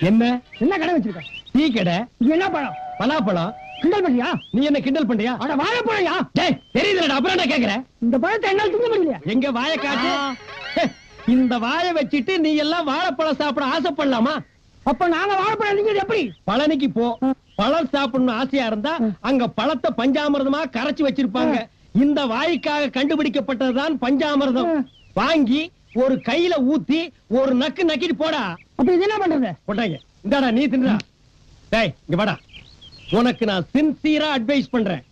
என்ன என்ன கடை வச்சிருக்க? டீ கடை. என்ன பழம்? பலாப்பழம். கிண்டல் பண்ணியா? நீ என்ன கிண்டல் பண்றியா? அட வாழைப்பழம்யா. டேய் தெரியுதுடா, அப்புறம் என்ன கேக்குற? இந்த பழத்தை என்னால திங்க முடியல. எங்க வாயை காட்டு. இந்த வாயை வச்சிட்டு நீ எல்லாம் வாழைப்பழம் சாப்பிட ஆசைப்படலாமா? அப்ப நாங்க வாழைப்பழம் நீங்க எப்படி? பழனிக்கு போ. பழம் சாப்பிடணும் ஆசையா இருந்தா அங்க பழத்தை பஞ்சாமிர்தமா கரைச்சு வச்சிருப்பாங்க. இந்த வாய்க்காக கண்டுபிடிக்கப்பட்டதுதான் பஞ்சாமிர்தம். வாங்கி ஒரு கையில ஊத்தி ஒரு நக்கு நக்கிட்டு போடா. அப்ப இது என்ன பண்றது? போட்டாங்க. இந்தாடா நீ தின்றா. டேய் இங்க வாடா. உனக்கு நான் சின்சியரா அட்வைஸ் பண்றேன்.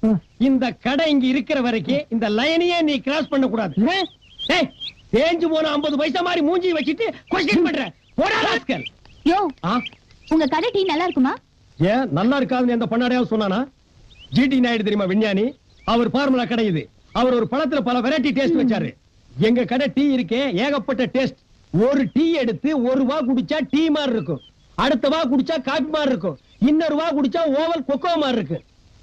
இந்த கடை இங்க இருக்கிற வரைக்கும் இந்த லைனையே நீ கிராஸ் பண்ண கூடாது. டேய் தேஞ்சு போன 50 பைசா மாதிரி மூஞ்சி வச்சிட்டு கொஸ்டின் பண்ற. போடா ராஸ்கல். யோ உங்க கடை டீ நல்லா இருக்குமா? ஏன் நல்லா இருக்காதுன்னு எந்த பண்ணாடையாவது சொன்னானா? ஜிடி நாயுடு தெரியுமா விஞ்ஞானி? அவர் ஃபார்முலா கடை இது. அவர் ஒரு பழத்துல பல வெரைட்டி டேஸ்ட் வச்சாரு. எங்க கடை டீ இருக்கே ஏகப்பட்ட டேஸ்ட். ஒரு டீ எடுத்து ஒரு வா குடிச்சா டீ மாதிரி இருக்கும், அடுத்த வா குடிச்சா காபி மாதிரி இருக்கும், இன்னொரு வா குடிச்சா ஓவல் கொக்கோ மாதிரி இருக்கு.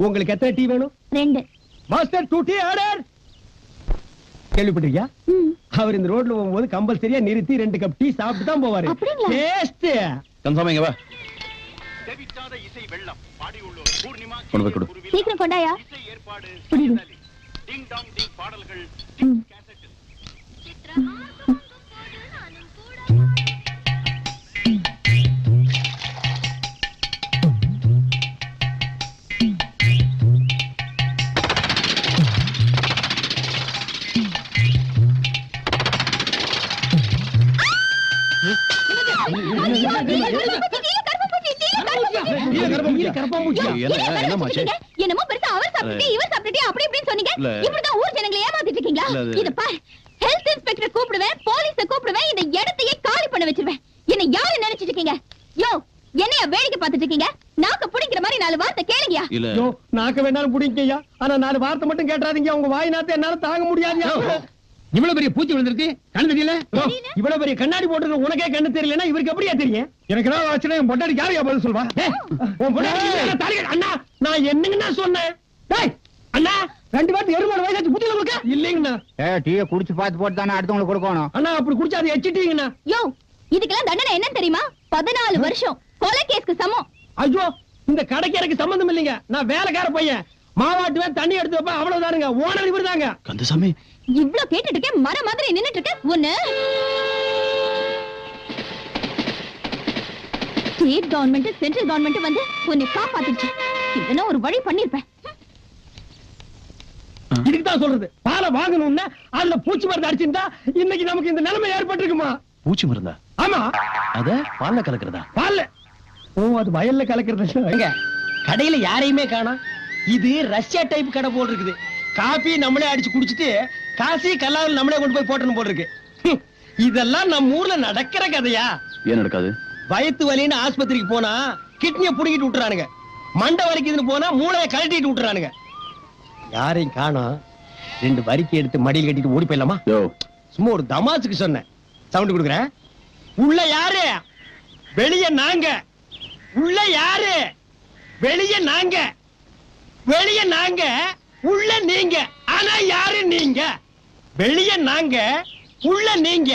உங்களுக்கு எத்தனை டீ வேணும்? 2. Master 2 tea order. கேள்விப்பட்டிருக்கியா? அவர் இந்த ரோட்ல போகும்போது கம்பல்சரியா நிறுத்தி 2 கப் டீ சாப்பிட்டு தான் போவாரு. டேஸ்ட் கன்ஃபார்மிங்க வா. தெவிட்டாத இசை வெள்ளம் பாடி உள்ளோர் பூர்ணிமா கொண்டு போய் கொடு. சீக்கிரம் கொண்டாயா. இசை ஏற்பாடு புரியுது. டிங் டாங் டிங் பாடல்கள் கேசட். என்னமோ பெருசா அவர் சாப்பிட்டு இவர் சாப்பிட்டு அப்படி இப்படின்னு சொன்னீங்க. இப்படிதான் ஊர் ஜனங்களை ஏமாத்திட்டு இருக்கீங்களா? இது பார், ஹெல்த் இன்ஸ்பெக்டர் கூப்பிடுவேன், போலீஸ கூப்பிடுவேன், இந்த இடத்தையே காலி பண்ண வச்சிருவேன். என்ன யாரு நினைச்சிட்டு இருக்கீங்க? யோ என்னையா வேடிக்கை பார்த்துட்டு இருக்கீங்க? நாக்க புடிங்கிற மாதிரி 4 வார்த்தை கேளுங்கயா. யோ நாக்க வேண்டாலும் புடிங்கய்யா, ஆனா 4 வார்த்தை மட்டும் கேட்றாதீங்க. உங்க வாய் நாத்த என்னால தாங்க முடியாதுயா. இவ்வளவு பெரிய பூச்சி விழுந்திருக்கு, கண்ணு தெரியல? இவ்வளவு பெரிய கண்ணாடி போட்டு உனக்கே கண்ணு தெரியலன்னா இவருக்கு எப்படியா தெரியும்? எனக்கு நான் ஆச்சுனா என் பொண்டாட்டி யாரையா பதில் சொல்வா? உன் பொண்டாட்டி அண்ணா நான் என்னங்கண்ணா சொன்னேன்? டேய் அண்ணா 2 பேருக்கு 7 வயசாச்சு புத்தில உங்களுக்கு இல்லைங்கண்ணா. டீயை குடிச்சு பார்த்து போட்டு தானே அடுத்தவங்களுக்கு கொடுக்கணும். அண்ணா அப்படி குடிச்சா அதை எச்சிட்டீங்கண்ணா. யோ இதுக்கெல்லாம் தண்டனை என்ன தெரியுமா? 14 வருஷம் கொலை கேஸ்க்கு சமம். ஐயோ இந்த கடைக்கு எனக்கு சம்பந்தம் இல்லைங்க. நான் வேலைக்கார பையன். மாவாட்டுவேன், தண்ணி எடுத்து வைப்பேன், அவ்வளவுதானுங்க. ஓனர் இவர் தாங்க. கந்தசாமி இவ்ளோ கேட்டுட்டு இருக்கேன், மர மாதிரி நின்னுட்டு இருக்க. ஒண்ணு ஸ்டேட் கவர்மெண்ட் சென்ட்ரல் கவர்மெண்ட் வந்து உன்னை காப்பாத்திடுச்சு. இதனா ஒரு வழி பண்ணிருப்பேன். இதுக்கு தான் சொல்றது, பாலை வாங்கணும்னா அதுல பூச்சி மருந்து அடிச்சிருந்தா இன்னைக்கு நமக்கு இந்த நிலைமை ஏற்பட்டிருக்குமா? பூச்சி மருந்தா? ஆமா. அத பால்ல கலக்குறதா? பால்ல. ஓ அது வயல்ல கலக்குறது. கடையில யாரையுமே காணோம். இது ரஷ்யா டைப் கடை போல் இருக்குது. காபி நம்மளே அடிச்சு குடிச்சிட்டு காசி கல்லாவில் நம்மளே கொண்டு போய் போட்டணும் போல் இருக்கு. இதெல்லாம் நம்ம ஊர்ல நடக்கிற கதையா? ஏன் நடக்காது? வயித்து வலின்னு ஆஸ்பத்திரிக்கு போனா கிட்னியை புடுங்கிட்டு விட்டுறானுங்க, மண்டை வலிக்குதுன்னு போனா மூளையை கழட்டிட்டு விட்டுறானுங்க. யாரையும் காணோம். 2 வரிக்கை எடுத்து மடியில் கட்டிட்டு ஓடி போயிடலாமா? சும்மா ஒரு தமாசுக்கு சொன்னேன். சவுண்ட் கொடுக்குறேன். உள்ள யாரு? வெளிய நாங்க. உள்ள யாரு? வெளிய நாங்க. வெளிய நாங்க, உள்ள நீங்க. ஆனா யாரு நீங்க? வெளிய நாங்க, உள்ள நீங்க.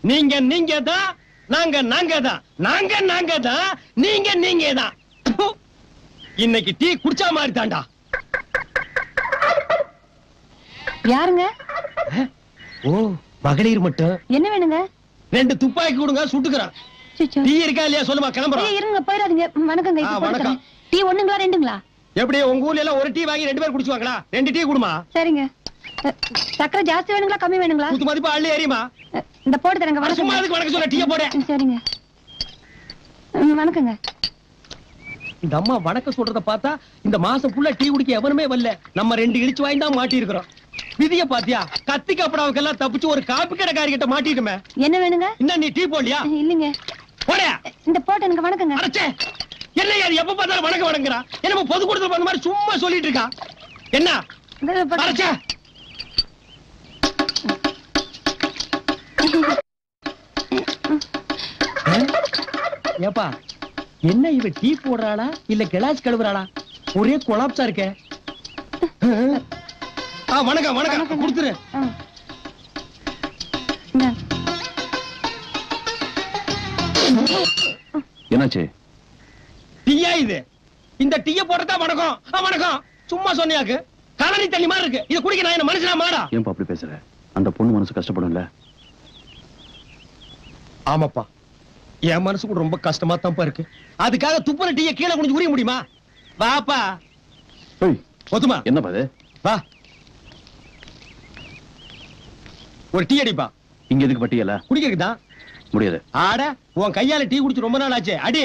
நீங்க நீங்க தான், நாங்க நாங்க தான், நாங்க நாங்க தான், நீங்க நீங்க தான். இன்னைக்கு டீ குடிச்சா மாதிரி தாண்டா. யாருங்க? ஓ மகளிர் மட்டும். என்ன வேணுங்க? 2 துப்பாக்கி கொடுங்க, சுட்டுக்குறான். டீ இருக்கா இல்லையா சொல்லுமா, கிளம்புறோம். இருங்க போயிடாதீங்க. வணக்கங்க. வணக்கம். டீ 1ங்களா 2ங்களா? எப்படி உங்க ஊர்ல எல்லாம் ஒரு டீ வாங்கி 2 பேர் குடிச்சுவாங்களா? 2 டீ குடுமா. சரிங்க. சக்கரை ஜாஸ்தி வேணுங்களா கம்மி வேணுங்களா? குத்து மதிப்பா அள்ளி ஏறிமா. இந்த போட்டு தரங்க. வணக்கம். சும்மா அதுக்கு வணக்கம் சொல்ல டீயை போடு. சரிங்க. வணக்கங்க. இந்த அம்மா வணக்கம் சொல்றத பார்த்தா இந்த மாசம் ஃபுல்லா டீ குடிக்க எவனுமே வரல. நம்ம 2 இடிச்சு வாங்கி தான் மாட்டி இருக்கிறோம். விதிய பாத்தியா? கத்தி கப்படாவுக்கெல்லாம் தப்பிச்சு ஒரு காப்பி கடைக்காரி கிட்ட மாட்டிட்டுமே. என்ன வேணுங்க? இன்னும் நீ டீ போடலையா? இல்லைங்க. போடா. இந்த போட்டு எனக்கு வணக்கங்க. அடச்சே என்ன அது எப்ப பார்த்தாலும் வணக்கம் வணங்குறா? என்ன பொது கொடுத்து பண்ண மாதிரி சும்மா சொல்லிட்டு இருக்கா? என்ன அடச்சே? ஏப்பா என்ன இவ டீ போடுறாளா இல்ல கிளாஸ் கழுவுறாளா? ஒரே கொலாப்ஸா இருக்கே. வணக்கம் வணக்கம் கொடுத்துரு. என்னாச்சு? டீயா இது? இந்த டீய போட்டதா வணக்கம். வணக்கம் சும்மா சொன்னியாக்கு. கலனி தண்ணி மாதிரி இருக்கு. இத குடிக்க நான் என்ன மனுஷனா மாடா? ஏன்பா அப்படி பேசுற? அந்த பொண்ணு மனசு கஷ்டப்படும்ல. ஆமாப்பா, என் மனசு கூட ரொம்ப கஷ்டமா தான்ப்பா இருக்கு. அதுக்காக துப்புற டீய கீழே குனிஞ்சு உரிய முடியுமா? வாப்பா. ஏய் ஒத்துமா? என்னப்பா இது? வா ஒரு டீ அடிப்பா. இங்க எதுக்கு பட்டியல? குடிக்கிறதுதான். முடியாது. ஆட உன் கையால டீ குடிச்சு ரொம்ப நாள் ஆச்சு. அடி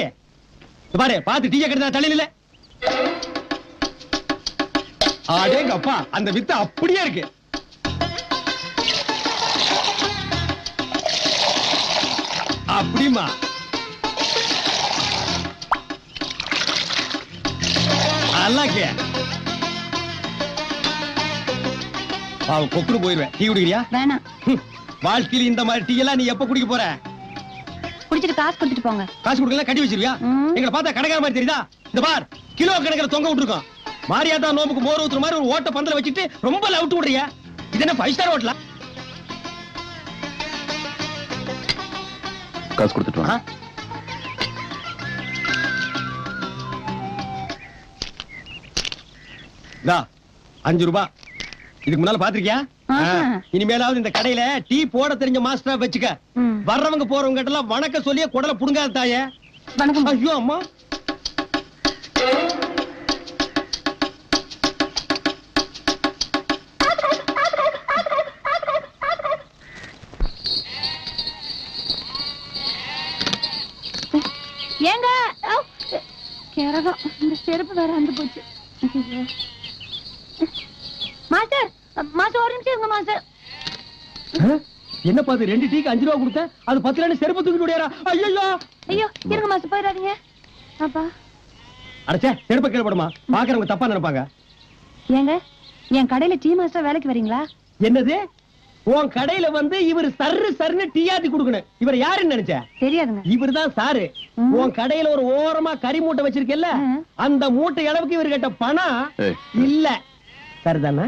பாரு, பாத்து டீ கெடுத்தா தலையில. ஆடேங்க அப்பா, அந்த வித்து அப்படியே இருக்கு. அப்படிமா? அல்லாக்கே அவன் கொக்குடு போயிருவேன். டீ குடிக்கிறியா? வேணாம். வாழ்க்கையில இந்த மாதிரி டீ எல்லாம் நீ எப்ப குடிக்க போற? குடிச்சிட்டு காசு கொடுத்துட்டு போங்க. காசு கொடுக்கல கட்டி வச்சிருவியா? எங்களை பார்த்தா கடைக்கார மாதிரி தெரியுதா? இந்த பார், கிலோ கணக்கில் தொங்க விட்டுருக்கோம். மாரியாதா நோம்புக்கு மோர் ஊத்துற மாதிரி ஒரு ஓட்ட பந்தல வச்சுட்டு ரொம்ப லவுட் விடுறிய. இது என்ன 5 ஸ்டார் ஹோட்டலா? காசு கொடுத்துட்டு வா. டா 5 ரூபாய். இதுக்கு முன்னால பாத்திருக்கியா? இனிமேலாவது இந்த கடையில டீ போட தெரிஞ்ச மாஸ்டரா வச்சுக்க. வர்றவங்க போறவங்க கிட்ட எல்லாம் வணக்கம் சொல்லியே குடல புடுங்காத தாயே. வணக்கம். ஐயோ அம்மா. ஏங்க கேரகம், இந்த செருப்பு வேற வந்து போச்சு. மாஸ்டர் மாஸ்டர் ஒரு நிமிஷம் இருங்க மாஸ்டர். என்ன பாத்து 2 டீக்கு 5 ரூபாய் கொடுத்த, அது 10 செருப்பு தூக்கிட்டு ஓடியாரா? ஐயோ ஐயோ இருங்க மாஸ்டர், போயிடாதீங்க. அப்பா அடச்சே, செருப்பை கீழே போடுமா, பாக்குறவங்க தப்பா நினைப்பாங்க. ஏங்க என் கடையில டீ மாஸ்டர் வேலைக்கு வரீங்களா? என்னது? உன் கடையில வந்து இவர் சர்ன்னு டீ ஆத்தி கொடுக்கணும். இவர் யாருன்னு நினைச்ச? தெரியாதுங்க. இவர் தான் சாரு. உன் கடையில ஒரு ஓரமா கறி மூட்டை வச்சிருக்கல, அந்த மூட்டை அளவுக்கு இவர் கிட்ட பணம் இல்ல. சரிதானே?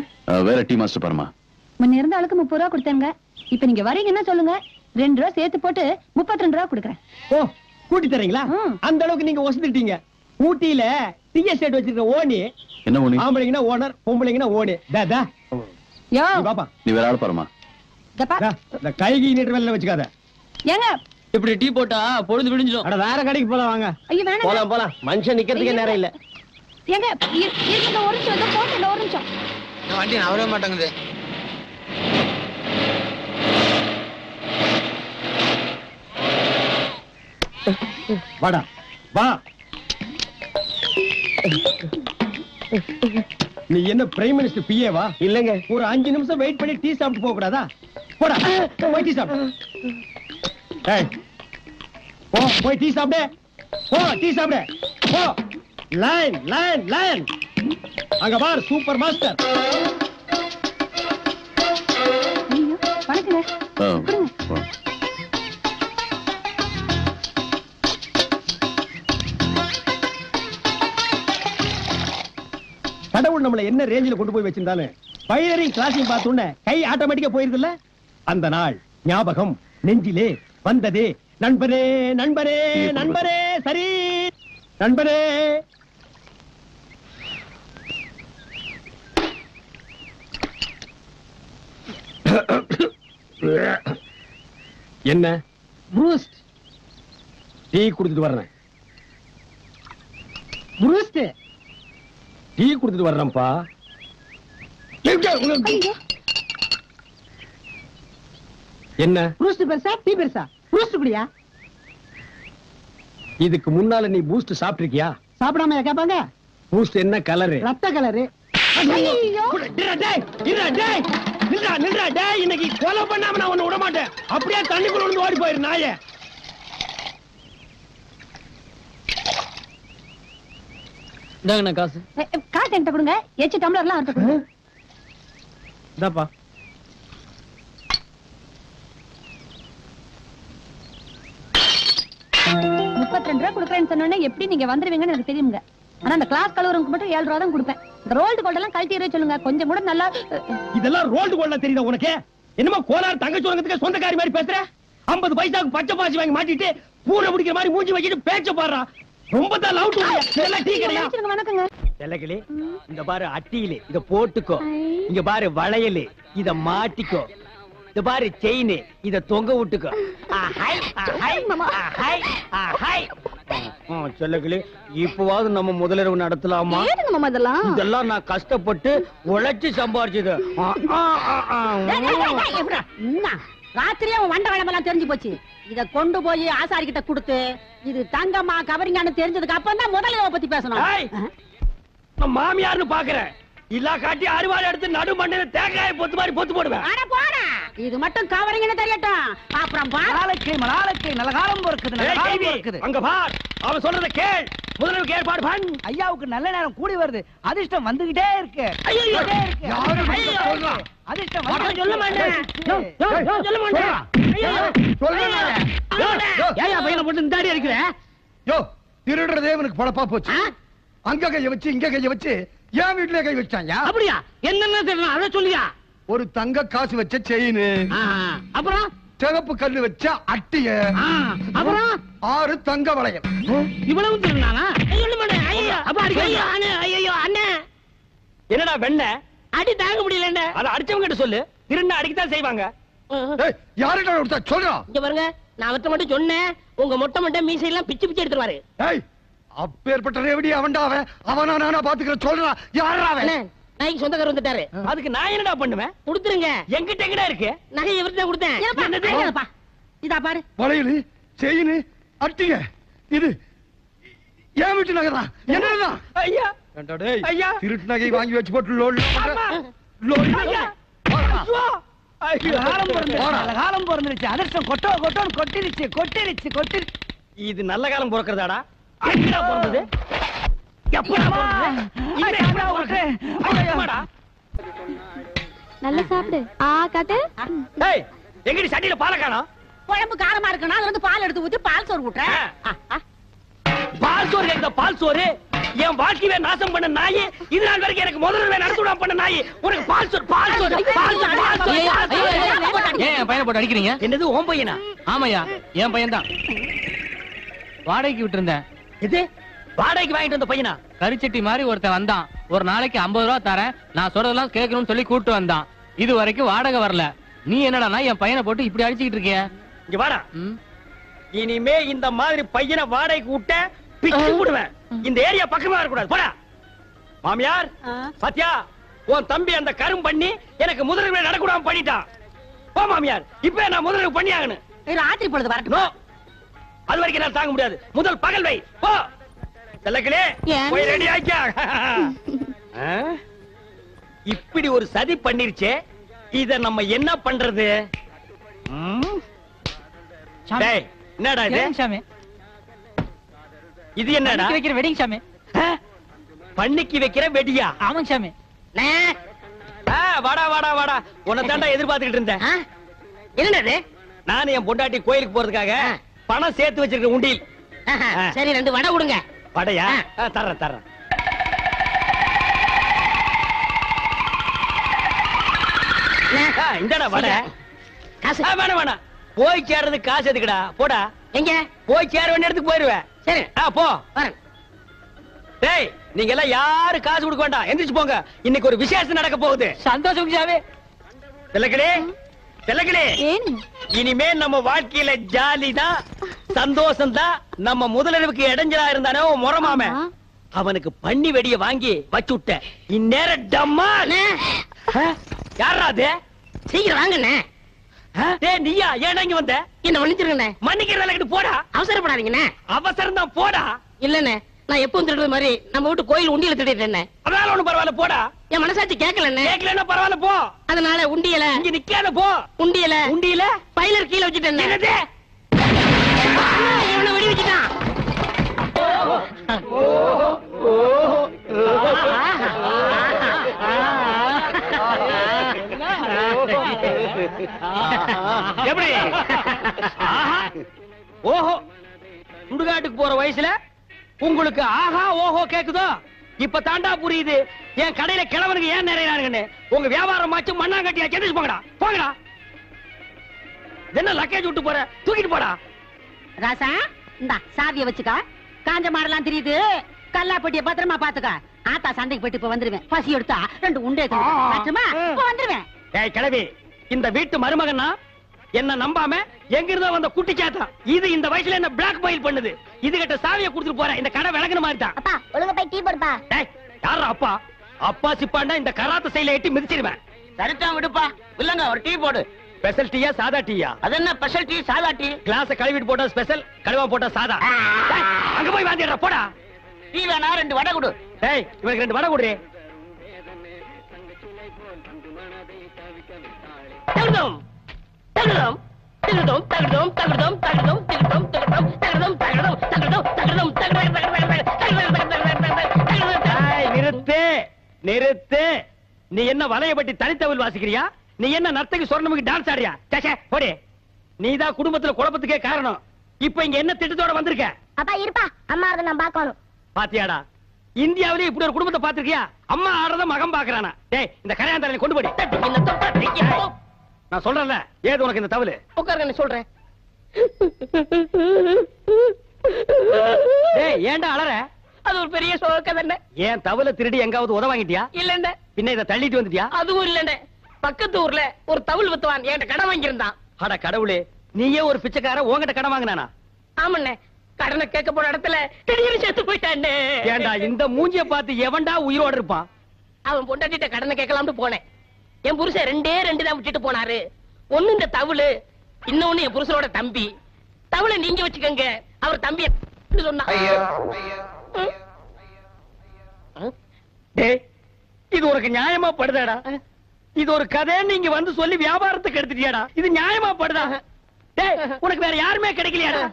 வேற டீ மாஸ்டர் பாருமா. முன்ன இருந்த ஆளுக்கு 30 ரூபா கொடுத்தேங்க. இப்ப நீங்க வரீங்கன்னா சொல்லுங்க, 2 ரூபா சேர்த்து போட்டு 32 ரூபா கொடுக்குறேன். ஓ, கூட்டி தரீங்களா? அந்த அளவுக்கு நீங்க வசதிட்டீங்க. ஊட்டியில டீ எஸ்டேட் வச்சிருக்க ஓனி. என்ன ஓனி? ஆம்பளைங்கன்னா ஓனர், பொம்பளைங்கன்னா ஓனி. டா யோ பாப்பா, நீ வேற ஆள் பாருமா. இந்த கைகி நீட்டு வேலை வச்சுக்காத. ஏங்க இப்படி டீ போட்டா பொழுது விடிஞ்சிடும். அட வேற கடைக்கு போலாம் வாங்க. ஐயோ வேணாம். போலாம். மனுஷன் நிக்கிறதுக்கே நேரம் இல்ல. ஏங்க இருங்க, ஒரு நிமிஷம் போட்டு, ஒரு நிமிஷம். வண்டி நவரவே மாட்டேங்குது. வாடா வா. நீ என்ன பிரைம் மினிஸ்டர் பிஏ வா? இல்லங்க, ஒரு 5 நிமிஷம் வெயிட் பண்ணி டீ சாப்பிட்டு போக கூடாதா? போடா போய் டீ சாப்பிடு. ஏய் போ, போய் டீ சாப்பிடு. போ டீ சாப்பிடு. போ. Line line line. அங்க பார், சூப்பர் மாஸ்டர். ஐயோ வணக்கங்க. கடவுள் நம்மள என்ன ரேஞ்சில கொண்டு போய் வச்சிருந்தாலும் பைலரிங் கிளாஸையும் பார்த்தோன்னே கை ஆட்டோமேட்டிக்கா போயிருதுல்ல. அந்த நாள் ஞாபகம் நெஞ்சிலே வந்ததே. நண்பரே நண்பரே நண்பரே, சரி நண்பரே. என்ன? ப்ரூஸ்ட் டீ குடிச்சிட்டு வர்றேன். ப்ரூஸ்ட் டீ குடுத்துட்டு வர்றேன்ப்பா. என்ன? பூஸ்ட் பெருசா டீ பெருசா? பூஸ்ட் குடியா. இதுக்கு முன்னால நீ பூஸ்ட் சாப்பிட்டிருக்கியா? சாப்பிடாம கேட்பாங்க. பூஸ்ட் என்ன கலரு? ரத்த கலரு. இன்னைக்கு கொலை பண்ணாம நான் உன்னை விட மாட்டேன். அப்படியே தண்ணிக்குள்ள விழுந்து ஓடி போயிரு நாயே. காசு காசு என்கிட்ட கொடுங்க. எச்சு டம்ளர்லாம் அவர்கிட்ட கொடுங்க. இந்தாப்பா. $32 கொடுக்குறேன்னு சொன்னோன்னே எப்படி நீங்க வந்துருவீங்கன்னு எனக்கு தெரியுங்க. ஆனா அந்த கிளாஸ் கலவருக்கு மட்டும் 7 ரூபா தான் கொடுப்பேன். இந்த ரோல்டு கோல்ட் எல்லாம் கழட்டி சொல்லுங்க, கொஞ்சம் கூட நல்லா. இதெல்லாம் ரோல்டு கோல்டா தெரியுதா உனக்கு? என்னமோ கோலார் தங்கச்சி உலகத்துக்கு சொந்தக்காரி மாதிரி பேசுற. 50 பைசாவுக்கு பச்சை பாசி வாங்கி மாட்டிட்டு பூனை பிடிக்கிற மாதிரி மூஞ்சி வச்சிட்டு பேச்ச பாடுறா. ரொம்ப தான் லவ் இதெல்லாம் டீ கிடையா? வணக்கங்க. செல்லக்கிளி, இந்த பாரு அட்டியிலே இத போட்டுக்கோ. இங்க பாரு வளையல், இத மாட்டிக்கோ. இந்த பாரு செயின், இத தொங்க விட்டுக்கோ. செல்லக்கிளி, இப்பவாவது நம்ம முதலிரவு நடத்தலாமா? இதெல்லாம் நான் கஷ்டப்பட்டு உழைச்சு சம்பாரிச்சது. ராத்திரியே வண்ட வேலைமெல்லாம் தெரிஞ்சு போச்சு. இத கொண்டு போய் ஆசாரி கிட்ட கொடுத்து இது தங்கம்மா கவரிங்கான்னு தெரிஞ்சதுக்கு அப்புறம் தான் முதலிரவை பத்தி பேசணும். மாமியார்னு பாக்குறேன். இல்லா காட்டி அறுவாள் எடுத்து நடு மண்ணில தேங்காய பொத்து மாதிரி பொத்து போடுவேன். இது மட்டும் கவரிங்கன்னு தெரியட்டும். அப்புறம் நாளைக்கு நல்ல காலம் பொறுக்குது. அங்க பார், அவன் சொல்றத கேள். முதல்ல ஏற்பாடு பண்ணு. ஐயாவுக்கு நல்ல நேரம் கூடி வருது. அதிர்ஷ்டம் வந்துகிட்டே இருக்கு. அதிர்ஷ்டம் சொல்ல மாட்டேன். சொல்ல மாட்டேன். ஏயா பையனை போட்டு இந்த அடி அடிக்கிற? யோ, திருடுறதே இவனுக்கு பழப்பா போச்சு. அங்க கைய வச்சு இங்க கைய வச்சு ஏன் வீட்டுல கை வச்சாங்க? அப்படியா? என்னென்ன தெரியணும் அத சொல்லியா? ஒரு தங்க காசு வச்ச செயின், அப்புறம் சிவப்பு கல்லு வச்ச அட்டிய, அப்புறம் 6 தங்க வளையம். இவ்வளவு திருநானா? சொல்ல மாட்டேன். ஐயா, அப்ப அடிக்க. ஐயோ அண்ணே, என்னடா வெண்ண அடி தாங்க முடியல. அத அடிச்சவங்க கிட்ட சொல்லு. திருண்ண அடிக்கத்தான் செய்வாங்க. யாருடா கொடுத்தா சொல்றா? இங்க பாருங்க, நான் அவர்ட்ட மட்டும் சொன்னேன். உங்க மொட்டை மொட்டை மீசை எல்லாம் பிச்சு பிச்சு எடுத்துருவாரு. அப்பேற்பட்ட ரேவடி அவன்டாவன். அவனா நானா பாத்துக்கிறேன் சொல்றா. யாரா அவன்? நாய்க்கு சொந்தக்காரர் வந்துட்டாரு. அதுக்கு நான் என்னடா பண்ணுவேன்? கொடுத்துருங்க. எங்கிட்ட எங்கடா இருக்கு? நகை இவர்தான் கொடுத்தேன். இதா பாரு, வளையல், செயின், அட்டிய. இது ஏன் வீட்டு நகை தான். என்னதான் ஐயா? ஐயா, திருட்டு நகை வாங்கி வச்சு போட்டு லோன் காலம் பிறந்துருச்சு. அதிர்ஷ்டம் கொட்டிருச்சு. இது நல்ல காலம் பிறக்கிறதாடா? எப்படா பிறந்தது? நல்லா சாப்பிடு. காட்டு. எங்கடி சட்டியில பாலை காணோம்? குழம்பு காரமா இருக்குன்னா அது வந்து பால் எடுத்து ஊத்தி பால் சோறு ஊட்டுறேன். பால் சோறு கேட்க பால் சோறு? என் வாழ்க்கையை நாசம் பண்ண நாய், இது நாள் வரைக்கும் எனக்கு முதல்ல நடத்துடாம பண்ண நாய், உனக்கு பால் சோறு. ஏன் பையனை போட்டு அடிக்கிறீங்க? என்னது ஓம் பையனா? ஆமாயா, என் பையன் தான். வாடகைக்கு விட்டு இருந்தேன். இது வாடகைக்கு வாங்கிட்டு வந்த பையனா? கரிச்சட்டி மாதிரி ஒருத்தன் வந்தான். ஒரு நாளைக்கு 50 ரூபா தரேன், நான் சொல்றதெல்லாம் கேட்கணும்னு சொல்லி கூட்டு வந்தான். இது வரைக்கும் வாடகை வரல. நீ என்னடா என் பையனை போட்டு இப்படி அடிச்சுக்கிட்டு இருக்கிய? இங்க வாடா. இனிமே இந்த மாதிரி பையனை வாடகைக்கு விட்ட பிச்சு விடுவேன். இந்த ஏரியா பக்கமா வரக்கூடாது. போடா. மாமியார் பாத்தியா, உன் தம்பி அந்த கரும் பண்ணி எனக்கு முதல்ல நடக்கூடாம பண்ணிட்டான். போ மாமியார், இப்ப நான் முதல்ல பண்ணி ஆகணும். ராத்திரி பொழுது வரட்டும். அது வரைக்கும் என்னால தாங்க முடியாது. முதல் பகல் வை. போ செல்லக்கிளே, போய் ரெடி ஆக்கியா. இப்படி ஒரு சதி பண்ணிருச்சே, இத நம்ம என்ன பண்றது? என்னடா இது? இது என்னடா? வைக்கிற வெட்டிங் சாமி. பண்ணிக்கு வைக்கிற வெடியா? ஆமாங்க சாமி. வாடா. உன்னை தாண்டா எதிர்பார்த்துக்கிட்டு இருந்தேன். என்னது? நான் என் பொண்டாட்டி கோயிலுக்கு போறதுக்காக பணம் சேர்த்து வச்சிருக்க உண்டியில். சரி, 2 வடை கொடுங்க. வடையா? தர்றேன். இந்தடா வடை. வேணாம். போய் சேர்றது காசு எதுக்குடா? போடா. எங்க போய் சேர வேண்டிய இடத்துக்கு போயிருவேன். சரி, போ. டேய், நீங்க எல்லாம் யாரு காசு கொடுக்க வேண்டாம், எந்திரிச்சு போங்க. இன்னைக்கு ஒரு விசேஷம் நடக்க போகுது. சந்தோஷம் சாமி. செல்லக்கிளே, இனிமே நம்ம வாழ்க்கையில ஜாலி தான், சந்தோஷம் தான். நம்ம முதலிரவுக்கு இடைஞ்சலா இருந்தானே முறமாம, அவனுக்கு பண்ணி வெடிய வாங்கி வச்சு விட்ட. இந்நேரம் டம்மா. யாரா அது? சீக்கிரம் வாங்கண்ணே. நீயா? ஏன் இங்க வந்த? என்ன மன்னிச்சிருங்கண்ணே. மன்னிக்கிறதுல போடா. அவசரப்படாதீங்கண்ணே. அவசரம் தான், போடா. இல்லண்ணே, நான் எப்பவும் திருடுற மாதிரி நம்ம வீட்டு கோயில் உண்டியல திருடிட்டேன். அதனால ஒண்ணும் பரவாயில்ல, போடா. என் மனசாட்சி கேட்கலண்ணே. கேட்கலன்னா பரவாயில்ல, போ. அதனால உண்டியல இங்க நிக்காத, போ. உண்டியல பைலர் கீழே வச்சுட்டேன். என்னது? இவனை வெடி வச்சுட்டான். எப்படி? ஓஹோ, சுடுகாட்டுக்கு போற வயசுல உங்களுக்கு ஆஹா ஓஹோ கேக்குதோ? இப்ப தாண்டா புரியுது என் கடையில கிழவனுக்கு ஏன் நிறையறானுங்கன்னு. உங்க வியாபாரம் மாச்சு மண்ணாங்கட்டியா செஞ்சு போங்கடா போங்கடா. என்ன லக்கேஜ் விட்டு போற, தூக்கிட்டு போடா. ராசா இந்தா சாவிய வச்சுக்கா. காஞ்ச மாடெல்லாம் தெரியுது. கல்லாப்பட்டிய பத்திரமா பாத்துக்க. ஆத்தா சண்டைக்கு போயிட்டு இப்ப வந்துருவேன். பசி எடுத்தா 2 உண்டே வந்துருவேன். ஏய் கிழவி, இந்த வீட்டு மருமகன்னா என்ன நம்பாம எங்க இருந்தோ வந்த குட்டி சாத்தா. இது இந்த வயசுல என்ன பிளாக் மெயில் பண்ணுது. இது கிட்ட சாவியை கொடுத்துட்டு போறேன். இந்த கடை விளங்குன மாதிரி தான். அப்பா ஒழுங்கா போய் டீ போடுப்பா. டேய் யாரா அப்பா? அப்பா சிப்பாண்டா இந்த கராத்த சைடுல எட்டி மிதிச்சிடுவேன். சரிதான் விடுப்பா. இல்லங்க ஒரு டீ போடு. ஸ்பெஷல் டீயா சாதா டீயா? அது என்ன ஸ்பெஷல் டீ சாதா டீ? கிளாஸ் கழுவிட்டு போட்டா ஸ்பெஷல், கழுவா போட்டா சாதா. டேய், அங்க போய் வாந்திடுற போடா. டீ வேணா 2 வடை கொடு. டேய் இவனுக்கு 2 வடை கொடு. தகுதம் தகுதம் தகுதம் தகுதம் தகுதம் தகுதம் தகுதம் தகுதம் தகுதம் தகுதம் தகுதம். டேய் நிறுத்து நிறுத்து. நீ என்ன வலையபட்டி தனித்தவில் வாசிக்கிறியா? நீ என்ன நர்த்தகி சொர்ணமுக்கு டான்ஸ் ஆடுறியா? சேச்சே போடி. நீதான் குடும்பத்துல குழப்பத்துக்கே காரணம். இப்ப இங்க என்ன திட்டத்தோட வந்திருக்க? அப்பா இருப்பா, அம்மா அதை நான் பார்க்கணும். பாத்தியாடா, இந்தியாவிலே இப்படி ஒரு குடும்பத்தை பாத்திருக்கியா? அம்மா ஆடுறத மகன் பாக்குறானா? டேய் இந்த கரையாந்தரனை கொண்டு போடி. நான் சொல்றேன்ல, ஏது உனக்கு இந்த தவளு? உட்காருங்க சொல்றேன். டேய் ஏன்டா அலற? அது ஒரு பெரிய சோக தானே. ஏன் தவளை திருடி எங்காவது உத வாங்கிட்டியா? இல்லண்ட. பின்ன இத தள்ளிட்டு வந்துட்டியா? அதுவும் இல்லண்ட. பக்கத்து ஊர்ல ஒரு தவுள் வித்துவான் என்கிட்ட கடன் வாங்கியிருந்தான். அட கடவுளே, நீயே ஒரு பிச்சைக்கார உன்கிட்ட கடன் வாங்கினானா? ஆமண்ணே, கடனை கேட்க போற இடத்துல திடீர்னு செத்து போயிட்டானே. ஏண்டா இந்த மூஞ்சிய பார்த்து எவன்டா உயிரோட இருப்பான்? அவன் பொண்டாட்டிட்ட கடனை கேட்கலாம்னு போனேன். என் புருஷன் 2 தான் விட்டுட்டு போனாரு. ஒண்ணு இந்த தவுளு, இன்னொன்னு என் புருஷனோட தம்பி. தவுளை நீங்க வச்சுக்கங்க, அவர் தம்பி சொன்னா. டேய் இது உனக்கு நியாயமா படுதாடா? இது ஒரு கதை நீங்க வந்து சொல்லி வியாபாரத்துக்கு எடுத்துட்டியாடா? இது நியாயமா படுதா? டேய் உனக்கு வேற யாருமே கிடைக்கலையாடா?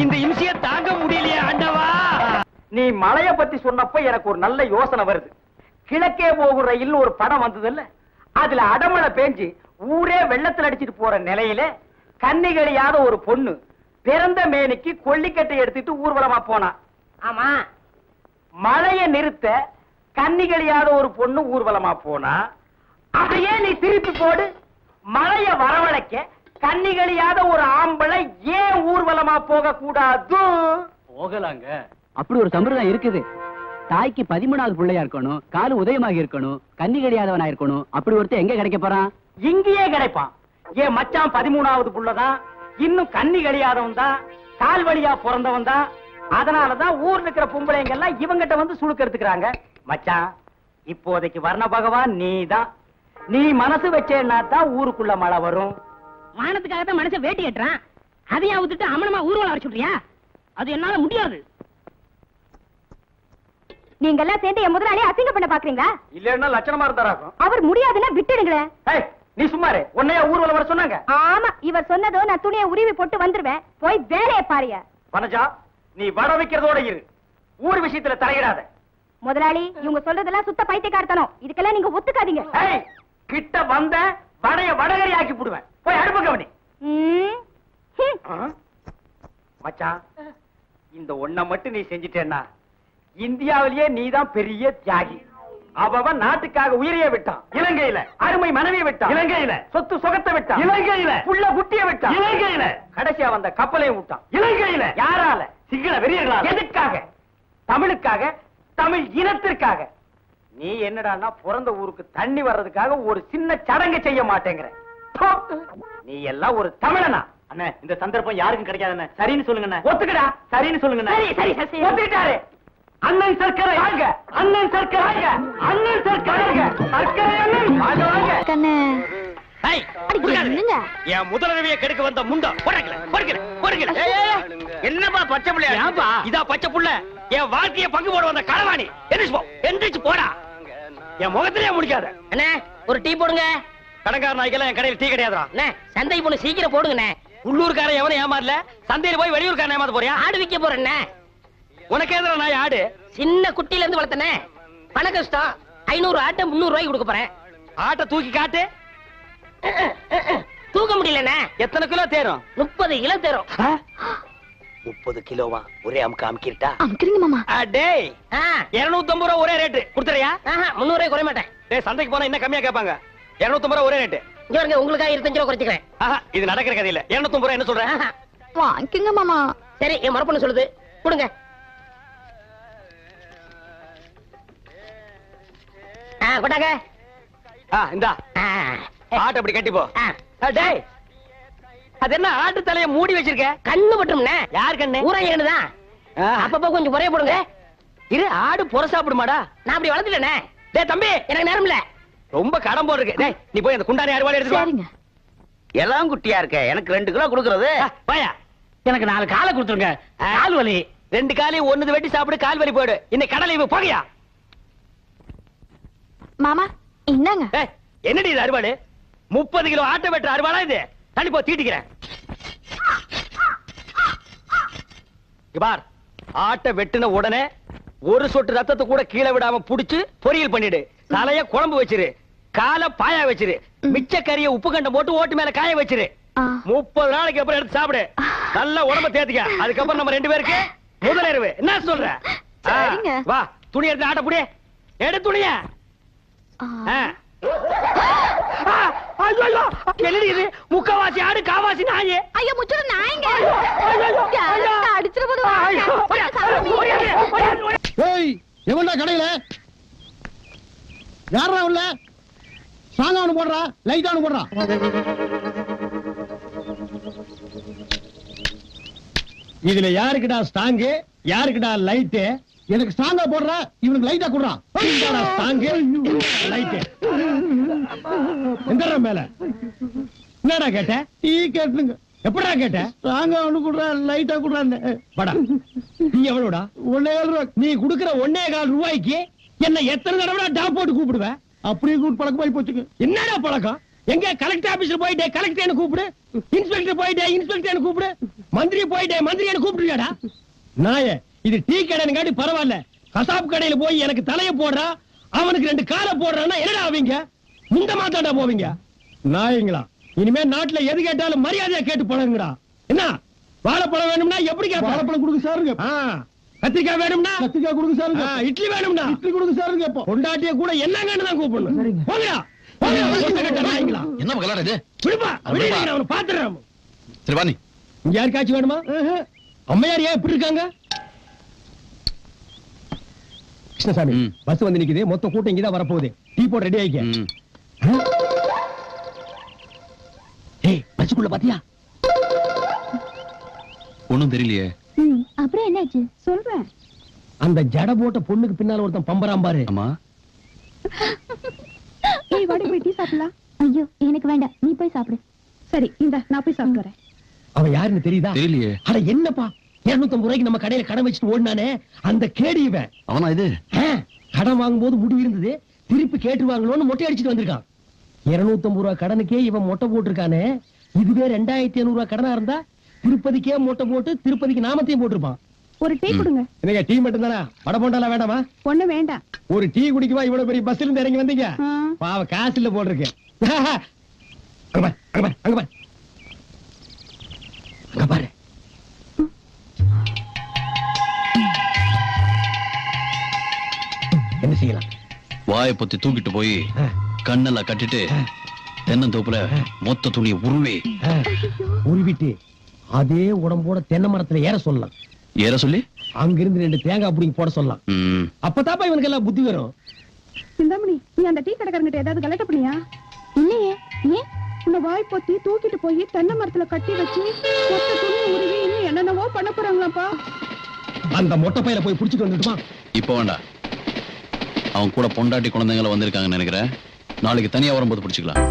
இந்த இம்சிய தாங்க முடியலையே ஆண்டவா. நீ மலைய பத்தி சொன்னப்ப எனக்கு ஒரு நல்ல யோசனை வருது. கிழக்கே போகும் ரயில் ஒரு படம் வந்ததுல்ல, அதுல அடமழை பேஞ்சு ஊரே வெள்ளத்துல அடிச்சிட்டு போற நிலையில கன்னிகளியாத ஒரு பொண்ணு பிறந்த மேனிக்கு கொல்லிக்கட்டை எடுத்துட்டு ஊர்வலமா போனா. ஆமா, மழைய நிறுத்த கன்னிகளியாத ஒரு பொண்ணு ஊர்வலமா போனா. அதையே நீ திருப்பி போடு. மழைய வரவழைக்க கன்னிகளியாத ஒரு ஆம்பளை ஏன் ஊர்வலமா போக கூடாது? போகலாங்க. அப்படி ஒரு சம்பிரதாயம் இருக்குது. தாய்க்கு 13வது பிள்ளையா இருக்கணும், காலு உதயமாக இருக்கணும், கன்னி கிடையாதவனா இருக்கணும். அப்படி ஒருத்தர் எங்க கிடைக்க போறான்? இங்கேயே கிடைப்பான். ஏன் மச்சான் 13வது புள்ளதான், இன்னும் கன்னி கிடையாதவன் தான், கால் வழியா பிறந்தவன் தான். அதனாலதான் ஊர்ல இருக்கிற பொம்பளைங்க எல்லாம் இவங்கிட்ட வந்து சுழுக்க எடுத்துக்கிறாங்க. மச்சான், இப்போதைக்கு வர்ண பகவான் நீதான். நீ மனசு வச்சேன்னா தான் ஊருக்குள்ள மழை வரும். மானத்துக்காக தான் மனுஷன் வேட்டி கட்டுறான். அதையும் அவுத்துட்டு அமனமா ஊர்வலம் வர சொல்றியா? அது என்னால முடியாது. நீங்க எல்லாம் சேர்ந்து என் முதலாளி அசிங்க பண்ண பாக்குறீங்களா? இல்லன்னா லட்சணமா இருந்தாராக்கும். அவர் முடியாதுன்னா விட்டுடுங்களேன். நீ சும்மாரு, உன்னையா ஊர்வலம் வர சொன்னாங்க? ஆமா, இவர் சொன்னதோ நான் துணியை உருவி போட்டு வந்துருவேன். போய் வேலையை பாருங்க. வனஜா, நீ வட வைக்கிறதோட இரு, ஊர் விஷயத்துல தலையிடாத. முதலாளி, இவங்க சொல்றதெல்லாம் சுத்த பைத்தியக்காரத்தனம். இதுக்கெல்லாம் நீங்க ஒத்துக்காதீங்க. கிட்ட வந்த வடைய வடகரி ஆக்கி போடுவேன். போய் அடுப்பு கவனி. மச்சான், இந்த ஒண்ண மட்டும் நீ செஞ்சிட்டேன்னா இந்தியாவிலேயே நீதான் பெரிய தியாகி. அவன் நாட்டுக்காக உயிரையே விட்டான். இலங்கையில அருமை மனைவியை விட்டான். இலங்கையில சொத்து சுகத்தை விட்டான். இலங்கையில புள்ள குட்டியை விட்டான். இலங்கையில கடைசியா வந்த கப்பலையும் விட்டான். இலங்கையில யாரால? சிங்கள வெறியர்களால. எதுக்காக? தமிழுக்காக, தமிழ் இனத்திற்காக. நீ என்னடான்னா பிறந்த ஊருக்கு தண்ணி வர்றதுக்காக ஒரு சின்ன சடங்கு செய்ய மாட்டேங்கிற. நீ எல்லாம் ஒரு தமிழனா? அண்ணே, இந்த சந்தர்ப்பம் யாருக்கும் கிடைக்காதுண்ணே. சரின்னு சொல்லுங்க. ஒத்துக்கடா. சரின்னு சொல்லுங்க. சரி சரி, ஒத்துக்கிட்டாரு. அண்ணன் சர்க்கரை வாங்க, அண்ணன் சர்க்கரை வாங்க, அண்ணன் சர்க்கரை வாங்க, சர்க்கரை அண்ணன் வாங்க வாங்க. கண்ணே, என் முதலமையை கெடுக்க வந்த முண்டா என்னப்பா பச்சை புள்ள? இதா பச்சை புள்ள. என் வாழ்க்கைய பங்கு போட வந்த களவாணி. எந்திரிச்சு போடா. என் முகத்திலே முடிக்காத. அண்ணே, ஒரு டீ போடுங்க. கடங்கார நாய்க்கெல்லாம் என் கடையில் டீ கிடையாதுடா. சந்தை பொண்ணு சீக்கிரம் போடுங்க. உள்ளூர்காரன் எவனும் ஏமாறல. சந்தையில போய் வெளியூர்காரன் ஏமாத்த போறியா? ஆடு விக்க போறேன். உனக்கு எதிர நாய் ஆடு? சின்ன குட்டில இருந்து வளர்த்தனே. பண கஷ்டம். 500 ஆட்டை 300 ரூபாய்க்கு கொடுக்க போறேன். ஆட்டை தூக்கி காட்டு. தூக்க முடியலண்ணே. எத்தனை கிலோ தேரும்? 30 கிலோ தேரும். 30 கிலோவா? ஒரே அமுக்கு அமுக்கிட்டா? அமுக்குறீங்க மாமா. டேய் 250 ரூபா ஒரே ரேட்டு கொடுத்துறியா? 300 குறைய மாட்டேன். டேய் சந்தைக்கு போனா இன்னும் கம்மியா கேட்பாங்க. 250 ரூபா ஒரே ரேட்டு. இங்க பாருங்க, உங்களுக்காக 25 ரூபா குறைச்சிக்கிறேன். இது நடக்கிற கதை இல்ல. 250 ரூபா என்ன சொல்றேன்? வாங்கிக்கங்க மாமா. சரி, என் மரப்பொண்ணு சொல்லுது, கொடுங்க. கொட்டாங்க. இந்தா ஆட்டை அப்படி கட்டி போ. டேய் அது என்ன ஆட்டு தலைய மூடி வச்சிருக்க? கண்ணு பட்டும்னே. யார் கண்ணு? ஊராங்க கண்ணுதான். அப்பப்ப கொஞ்சம் குறைய போடுங்க. இரு, ஆடு புற சாப்பிடுமாடா? நான் அப்படி வளர்த்துட்டேனே. டேய் தம்பி, எனக்கு நேரம் இல்ல. ரொம்ப கடன் போல் இருக்கு. டேய் நீ போய் அந்த குண்டானி அறுவாளை எடுத்து சரிங்க. எல்லாம் குட்டியா இருக்க. எனக்கு 2 கிலோ கொடுக்கறது. பாயா எனக்கு 4 காலை கொடுத்துருங்க. கால் வலி. 2 காலையும் ஒண்ணு வெட்டி சாப்பிடு, கால் வலி போயிடு. இன்னைக்கு கடலை இவ போகையா? மாமா இந்தாங்க. என்னடி இது அறுவாடு? 30 கிலோ ஆட்டை வெட்டுற அறுவாளா இது? தள்ளி போ, தீட்டிக்கிறேன். பார், ஆட்டை வெட்டுன உடனே ஒரு சொட்டு ரத்தத்தை கூட கீழே விடாம புடிச்சு பொரியல் பண்ணிடு. தலைய குழம்பு வச்சிரு, காலை பாயா வச்சிரு, மிச்ச கறிய உப்பு கண்டம் போட்டு ஓட்டு மேல காய வச்சிரு. 30 நாளைக்கு அப்புறம் எடுத்து சாப்பிடு. நல்ல உடம்ப தேத்திக்க. அதுக்கப்புறம் நம்ம 2 பேருக்கு முதலிரவு. என்ன சொல்ற? வா, துணி எடுத்து ஆட்ட புடி. எடு துணிய. இது முக்கவாசி ஆடு, காவாசி நாயே. ஐயோ முச்சுற நாயங்க. எவன்டா கடையில? யாரா உள்ள? சாங்கானு போடுறா, லைட்டானு போடுறா. இதுல யாருக்குடா ஸ்டாங்கு, யாருக்குடா லைட்டு? எனக்கு ஸ்டாங்கா போடுற, இவனுக்கு லைட்டா குடுறான். ஸ்டாங்கு லைட்டு எந்த மேல? என்னடா கேட்ட? டீ கேட்டுங்க. எப்படா கேட்ட? ஸ்டாங்கா ஒண்ணு குடுறா, லைட்டா குடுறான்னு. படா நீ எவ்வளவுடா? 1.5 ரூபா. நீ குடுக்கிற 1.25 ரூபாய்க்கு என்ன எத்தனை தடவை டாப் போட்டு கூப்பிடுவேன்? அப்படியே கூப்பிட்டு பழக்கமாயி போச்சுங்க. என்னடா பழக்கம்? எங்க கலெக்டர் ஆபீஸ்ல போயிட்டே கலெக்டர் கூப்பிடு, இன்ஸ்பெக்டர் போயிட்டே இன்ஸ்பெக்டர் கூப்பிடு, மந்திரி போயிட்டே மந்திரி கூப்பிடுறியாடா? நாயே, இது டீ கடைன்னு பரவாயில்ல. கசாப் கடையில போய் எனக்கு தலைய போடுறா, அவனுக்கு 2 காலை போடுறான்னா என்னடா ஆவீங்க? இந்த மாத்தாண்டா போவீங்க நாயங்களா? இனிமே நாட்டுல எது கேட்டாலும் மரியாதையா கேட்டு பழகுங்கடா. என்ன வாழைப்பழம் வேணும்னா எப்படி கேட்ப? வாழைப்பழம் கொடுங்க சாருங்க. கத்திரிக்காய் வேணும்னா கத்திரிக்காய் கொடுங்க சாருங்க. இட்லி வேணும்னா இட்லி கொடுங்க சாருங்க. கேட்போம். கொண்டாட்டிய கூட என்னங்கன்னு தான் கூப்பிடணும். போங்கடா. என்ன கலாட இது? விடுப்பா, விடுங்க, அவனை பாத்துறேன். சரி வா. நீ இங்க யாருக்காச்சும் வேணுமா? அம்மையார் ஏன் இப்படி இருக்காங்க? கிருஷ்ணசாமி, பஸ் வந்து நிக்குது. மொத்த கூட்டம் இங்கதான் வரப்போகுது. டீ போட ரெடி ஆயிக்க. ஏய், பஸ்ஸுக்குள்ள பாத்தியா? ஒண்ணும் தெரியலையே. அப்புறம் என்னாச்சு சொல்றேன். அந்த ஜட போட்ட பொண்ணுக்கு பின்னால ஒருத்தன் பம்பராம் பாரு. ஆமா. ஏய் வாடி போய் டீ சாப்பிடலாம். ஐயோ எனக்கு வேண்டாம், நீ போய் சாப்பிடு. சரி இந்த நான் போய் சாப்பிட்டு வரேன். அவன் யாருன்னு தெரியுதா? தெரியலையே. அட என்னப்பா, 250 ரூபாய்க்கு நம்ம கடையில கடன் வச்சுட்டு ஓடினானே அந்த கேடி இவன். அவனா இது? கடன் வாங்கும்போது முடி இருந்தது, திருப்பி கேட்டுவாங்களோன்னு மொட்டை அடிச்சுட்டு வந்திருக்கான். 250 ரூபாய் கடனுக்கே இவன் மொட்டை போட்டிருக்கானே. இதுவே 2500 ரூபாய் கடனா இருந்தா திருப்பதிக்கே மொட்டை போட்டு திருப்பதிக்கு நாமத்தையும் போட்டிருப்பான். ஒரு டீ கொடுங்க. என்னங்க டீ மட்டும் தானா? வடை போண்டாலாம் வேண்டாமா? ஒண்ணு வேண்டாம். ஒரு டீ குடிக்குவா இவ்வளவு பெரிய பஸ்ல இருந்து இறங்கி வந்தீங்க? பாவ காசு இல்ல போட்டிருக்கு. அங்க பாரு, அங்க பாரு, அங்க பாரு, அங்க பாரு. என்ன செய்யலாம்? வாயை பொத்தி தூக்கிட்டு போய் கண்ணெல்லாம் கட்டிட்டு தென்னந்தோப்புல மொத்த துணியை உருவிட்டு அதே உடம்போட தென்னை மரத்துல ஏற சொல்லலாம். ஏற சொல்லி அங்கிருந்து 2 தேங்காய் பிடிங்கி போட சொல்லலாம். அப்பதாப்பா இவனுக்கு எல்லாம் புத்தி வரும். சிந்தாமணி, நீ அந்த டீ கடைக்காரங்கிட்ட ஏதாவது கலெக்ட் பண்ணியா? இல்லையே. ஏன்? உன்னை வாய் பொத்தி தூக்கிட்டு போய் தென்னை மரத்துல கட்டி வச்சு மொத்த துணி உருவி இன்னும் என்னென்னவோ பண்ண போறாங்களாப்பா. அந்த மொட்டை பையில போய் புடிச்சிட்டு வந்துட்டுமா? இப்ப வேண்டாம். அவன் கூட பொண்டாட்டி குழந்தைங்களை வந்திருக்காங்கன்னு நினைக்கிறேன். நாளைக்கு தனியா வரும்போது பிடிச்சுக்கலாம்.